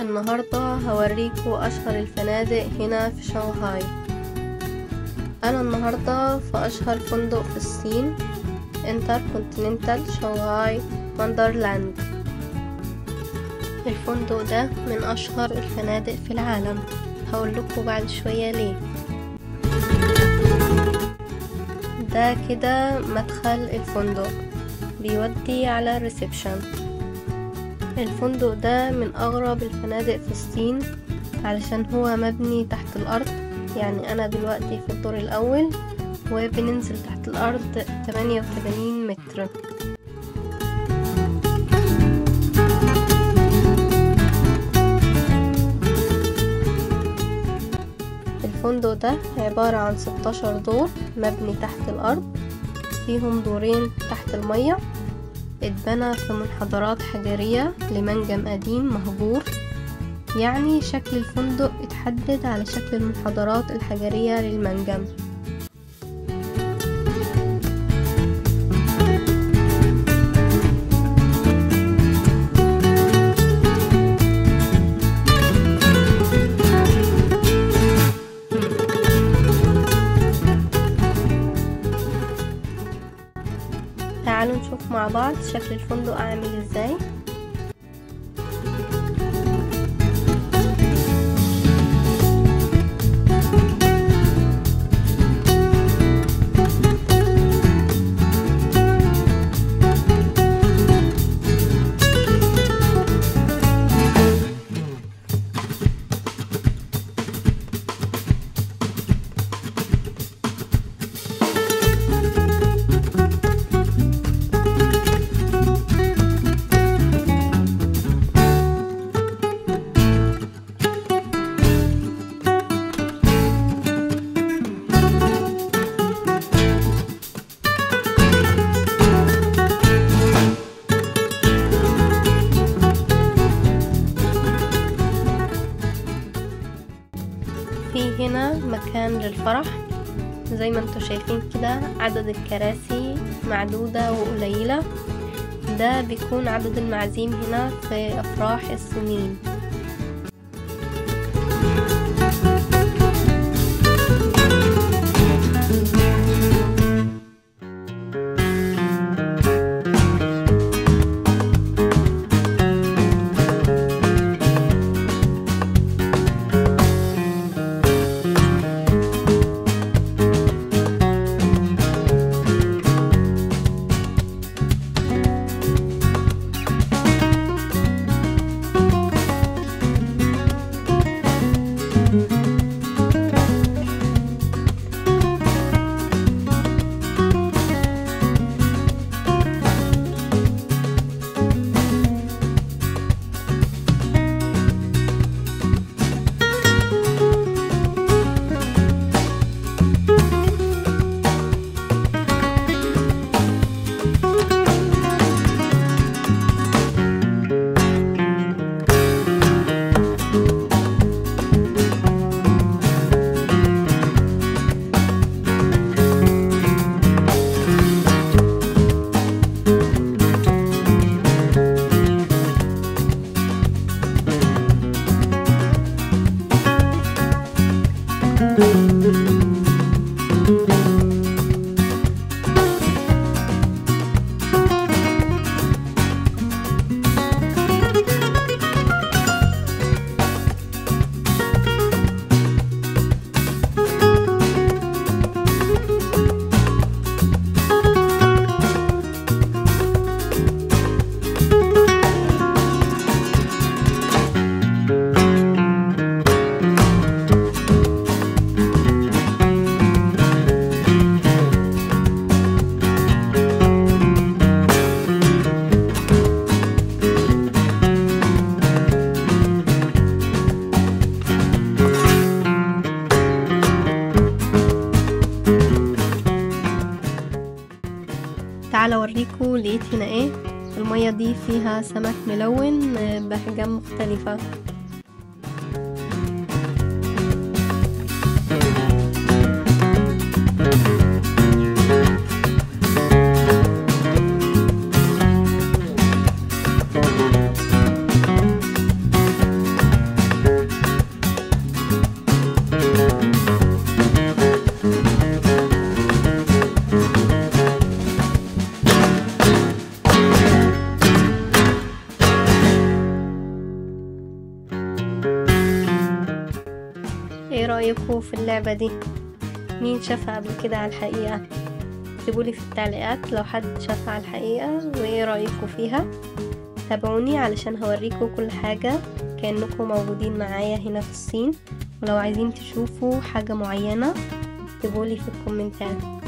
النهاردة هوريكوا أشهر الفنادق هنا في شنغهاي. أنا النهاردة في أشهر فندق في الصين، انتركونتيننتال شنغهاي وندرلاند. الفندق ده من أشهر الفنادق في العالم، هقولكوا بعد شوية ليه. ده كده مدخل الفندق بيودي على الريسبشن. الفندق ده من أغرب الفنادق في الصين علشان هو مبني تحت الأرض. يعني أنا دلوقتي في الدور الأول وبننزل تحت الأرض 88 متر. الفندق ده عبارة عن 16 دور مبني تحت الأرض، فيهم دورين تحت المية، اتبنى في منحدرات حجرية لمنجم قديم مهجور. يعني شكل الفندق اتحدد على شكل المنحدرات الحجرية للمنجم. تعالوا نشوف مع بعض شكل الفندق عامل ازاي. في هنا مكان للفرح، زي ما انتوا شايفين كده عدد الكراسي معدودة وقليلة. ده بيكون عدد المعازيم هنا في أفراح الصينيين. تعالى اوريكم لقيت هنا ايه. المية دي فيها سمك ملون بأحجام مختلفة. رأيكم في اللعبة دي؟ مين شافها قبل كده على الحقيقة؟ اكتبولي في التعليقات لو حد شافها على الحقيقة وايه رأيكم فيها. تابعوني علشان هوريكم كل حاجة كأنكم موجودين معايا هنا في الصين. ولو عايزين تشوفوا حاجة معينة اكتبولي في الكومنتات.